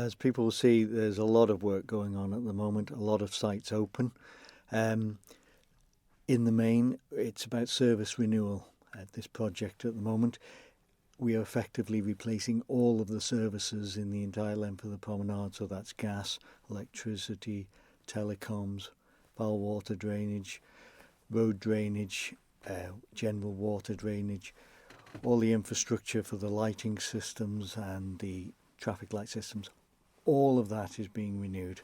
as people see, there's a lot of work going on at the moment, a lot of sites open. In the main, it's about service renewal at this project at the moment. We are effectively replacing all of the services in the entire length of the promenade, so that's gas, electricity, telecoms, foul water drainage, road drainage, general water drainage, all the infrastructure for the lighting systems and the traffic light systems. All of that is being renewed.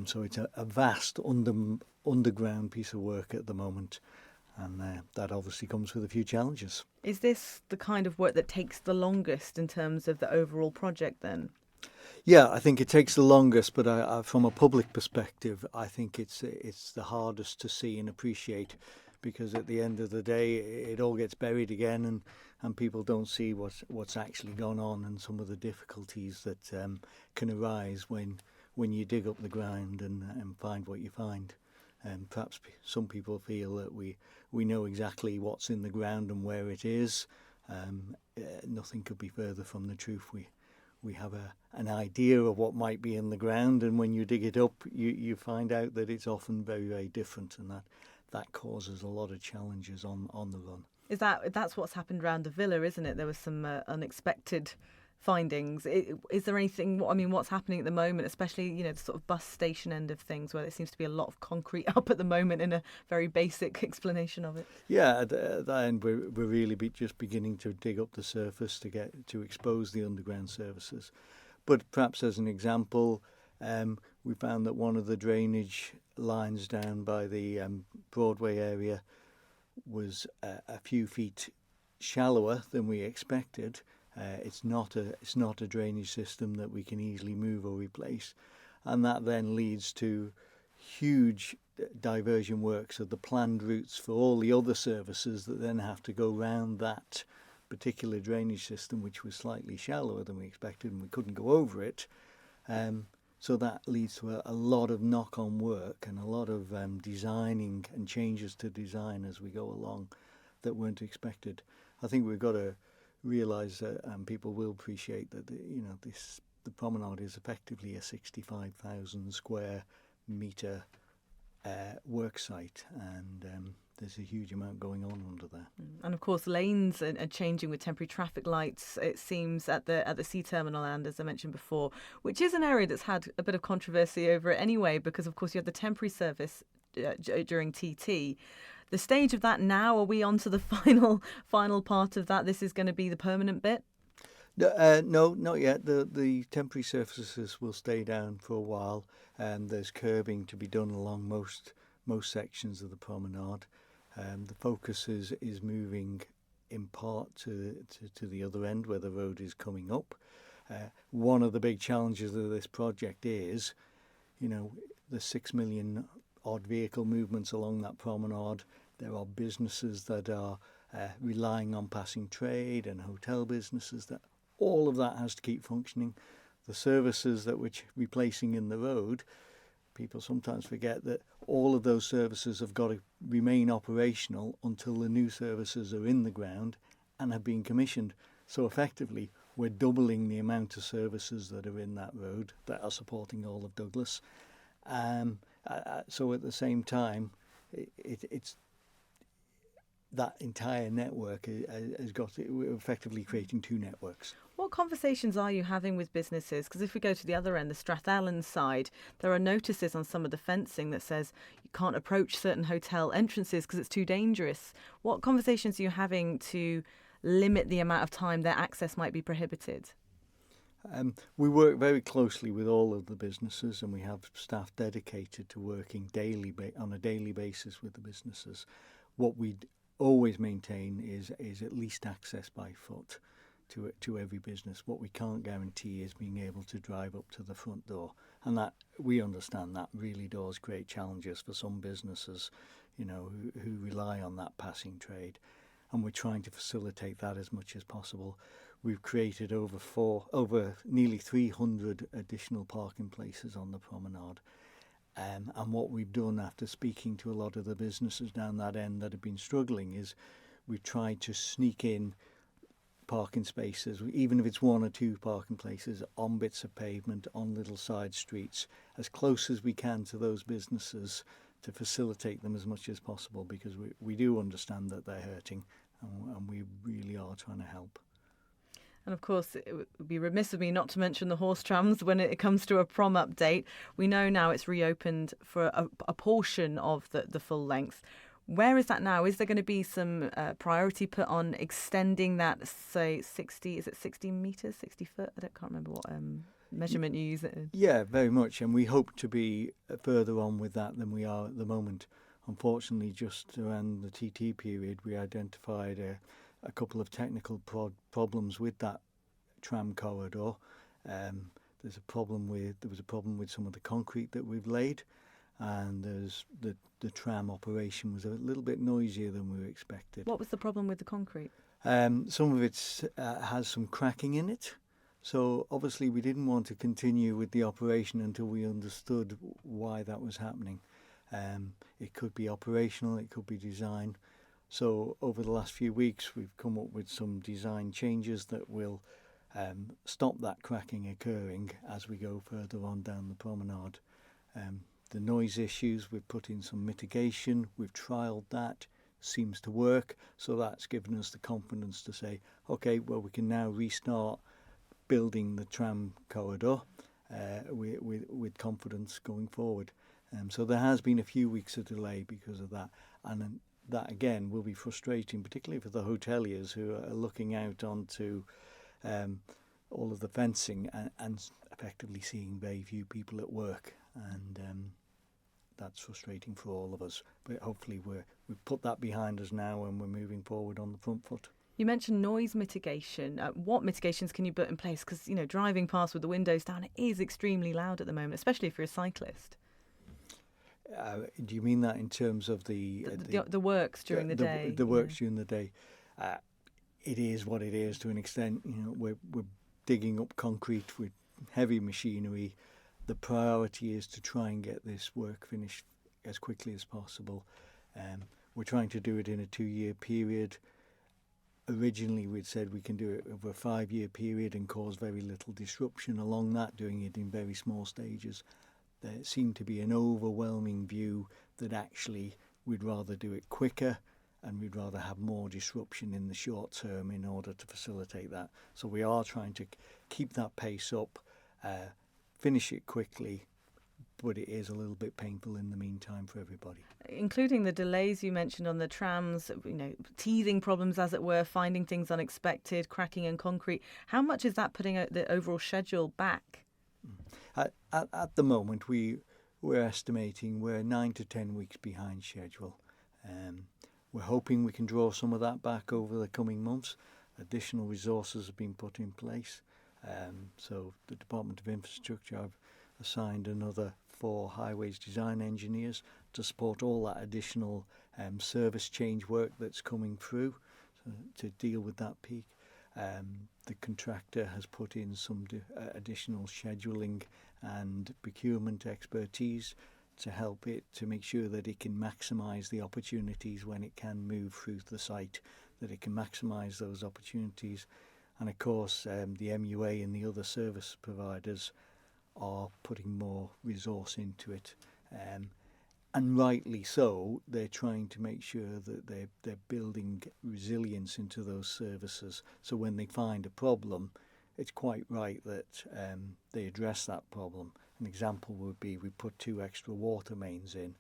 So it's a vast underground piece of work at the moment, and that obviously comes with a few challenges. Is this the kind of work that takes the longest in terms of the overall project then? Yeah, I think it takes the longest, but from a public perspective, I think it's the hardest to see and appreciate, because at the end of the day, it all gets buried again, and people don't see what's actually gone on and some of the difficulties that can arise when you dig up the ground and find what you find. And perhaps some people feel that we know exactly what's in the ground and where it is. Nothing could be further from the truth. We have an idea of what might be in the ground, and when you dig it up, you find out that it's often very, very different, and that causes a lot of challenges on the run. That's what's happened around the villa, isn't it? There was some unexpected findings. Is there anything? What's happening at the moment, especially the sort of bus station end of things, where there seems to be a lot of concrete up at the moment, in a very basic explanation of it? Yeah, at that end, we're really just beginning to dig up the surface to expose the underground services. But perhaps as an example, we found that one of the drainage lines down by the Broadway area was a few feet shallower than we expected. It's not a drainage system that we can easily move or replace, and that then leads to huge diversion works of the planned routes for all the other services that then have to go round that particular drainage system, which was slightly shallower than we expected, and we couldn't go over it. So that leads to a lot of knock-on work and a lot of designing and changes to design as we go along that weren't expected. I think we've got to realise that people will appreciate that the promenade is effectively a 65,000 square metre work site, and there's a huge amount going on under there. And of course, lanes are changing with temporary traffic lights, it seems, at the sea terminal, and as I mentioned before, which is an area that's had a bit of controversy over it anyway, because of course you had the temporary service during TT. The stage of that now, are we on to the final part of that? This is going to be the permanent bit? No, not yet. The temporary surfaces will stay down for a while, and there's curbing to be done along most sections of the promenade. The focus is moving in part to the other end where the road is coming up. One of the big challenges of this project is, the 6 million odd vehicle movements along that promenade. There are businesses that are relying on passing trade and hotel businesses. That all of that has to keep functioning. The services that we're replacing in the road, people sometimes forget that all of those services have got to remain operational until the new services are in the ground and have been commissioned. So effectively, we're doubling the amount of services that are in that road that are supporting all of Douglas. So at the same time, it's that entire network has got we're effectively creating two networks. What conversations are you having with businesses? Because if we go to the other end, the Strathallan side, there are notices on some of the fencing that says you can't approach certain hotel entrances because it's too dangerous. What conversations are you having to limit the amount of time their access might be prohibited? We work very closely with all of the businesses, and we have staff dedicated to working on a daily basis with the businesses. What we always maintain is at least access by foot to every business. What we can't guarantee is being able to drive up to the front door, and that we understand that really does create challenges for some businesses, who rely on that passing trade, and we're trying to facilitate that as much as possible. We've created over nearly 300 additional parking places on the promenade. And what we've done after speaking to a lot of the businesses down that end that have been struggling is we've tried to sneak in parking spaces, even if it's one or two parking places on bits of pavement, on little side streets, as close as we can to those businesses to facilitate them as much as possible, because we do understand that they're hurting, and we really are trying to help. And of course, it would be remiss of me not to mention the horse trams when it comes to a prom update. We know now it's reopened for a portion of the full length. Where is that now? Is there going to be some priority put on extending that, say, 60, is it 60 metres, 60 foot? I can't remember what measurement you use it in. Yeah, very much. And we hope to be further on with that than we are at the moment. Unfortunately, just around the TT period, we identified a couple of technical problems with that tram corridor. There was a problem with some of the concrete that we've laid, and the tram operation was a little bit noisier than we expected. What was the problem with the concrete? Some of it has some cracking in it. So obviously we didn't want to continue with the operation until we understood why that was happening. It could be operational, it could be design. So over the last few weeks we've come up with some design changes that will stop that cracking occurring as we go further on down the promenade. The noise issues, we've put in some mitigation, we've trialled that, seems to work, so that's given us the confidence to say, okay, well, we can now restart building the tram corridor with confidence going forward. So there has been a few weeks of delay because of that, and that again will be frustrating, particularly for the hoteliers who are looking out onto all of the fencing and effectively seeing very few people at work, and that's frustrating for all of us. But hopefully we've put that behind us now and we're moving forward on the front foot. You mentioned noise mitigation. What mitigations can you put in place? Because, driving past with the windows down, it is extremely loud at the moment, especially if you're a cyclist. Do you mean that in terms of the works during the day? The works during the day. It is what it is to an extent. We're digging up concrete with heavy machinery. The priority is to try and get this work finished as quickly as possible. We're trying to do it in a 2-year period. Originally, we'd said we can do it over a 5-year period and cause very little disruption along that, doing it in very small stages. There seemed to be an overwhelming view that actually we'd rather do it quicker and we'd rather have more disruption in the short term in order to facilitate that. So we are trying to keep that pace up, finish it quickly, but it is a little bit painful in the meantime for everybody. Including the delays you mentioned on the trams, teething problems, as it were, finding things unexpected, cracking in concrete. How much is that putting the overall schedule back? At the moment, we're estimating we're 9 to 10 weeks behind schedule. We're hoping we can draw some of that back over the coming months. Additional resources have been put in place. So the Department of Infrastructure have assigned another 4 highways design engineers to support all that additional service change work that's coming through to deal with that peak. The contractor has put in some additional scheduling and procurement expertise to help it to make sure that it can maximise the opportunities when it can move through the site, that it can maximise those opportunities. And of course, the MUA and the other service providers are putting more resource into it. And rightly so, they're trying to make sure that they're building resilience into those services. So when they find a problem, it's quite right that they address that problem. An example would be we put 2 extra water mains in,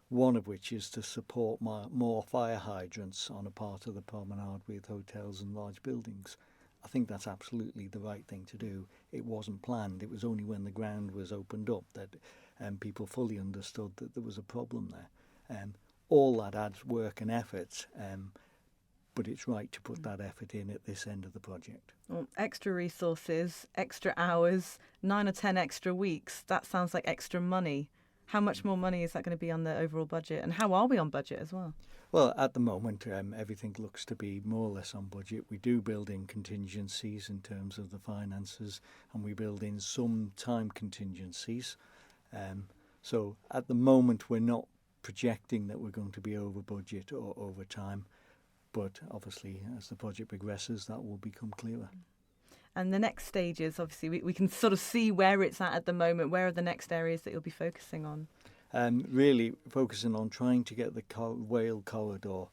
one of which is to support more fire hydrants on a part of the promenade with hotels and large buildings. I think that's absolutely the right thing to do. It wasn't planned. It was only when the ground was opened up that people fully understood that there was a problem there. All that adds work and effort, but it's right to put that effort in at this end of the project. Well, extra resources, extra hours, 9 or 10 extra weeks. That sounds like extra money. How much more money is that going to be on the overall budget? And how are we on budget as well? Well, at the moment, everything looks to be more or less on budget. We do build in contingencies in terms of the finances, and we build in some time contingencies. So at the moment, we're not projecting that we're going to be over budget or over time. But obviously, as the project progresses, that will become clearer. And the next stages, obviously, we can sort of see where it's at the moment. Where are the next areas that you'll be focusing on? Really focusing on trying to get the rail corridor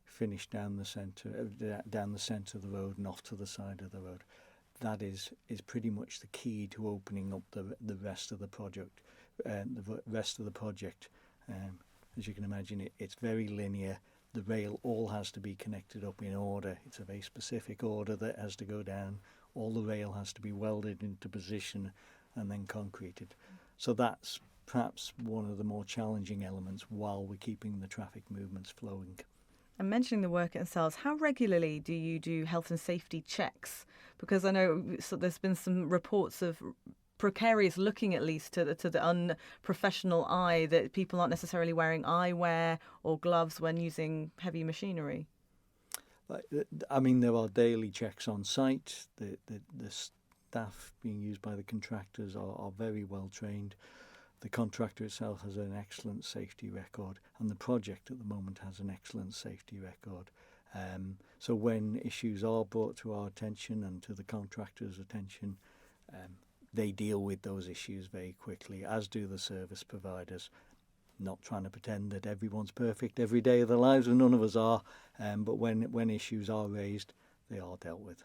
finished down the centre of the road and off to the side of the road. That is pretty much the key to opening up the rest of the project. As you can imagine, it's very linear. The rail all has to be connected up in order. It's a very specific order that has to go down. All the rail has to be welded into position and then concreted. So that's perhaps one of the more challenging elements while we're keeping the traffic movements flowing. And mentioning the work itself, how regularly do you do health and safety checks? Because I know there's been some reports of precarious looking, at least to the unprofessional eye, that people aren't necessarily wearing eyewear or gloves when using heavy machinery. I mean, there are daily checks on site. The staff being used by the contractors are very well trained. The contractor itself has an excellent safety record, and the project at the moment has an excellent safety record. So when issues are brought to our attention and to the contractor's attention, they deal with those issues very quickly, as do the service providers. Not trying to pretend that everyone's perfect every day of their lives, and none of us are, but when issues are raised, they are dealt with.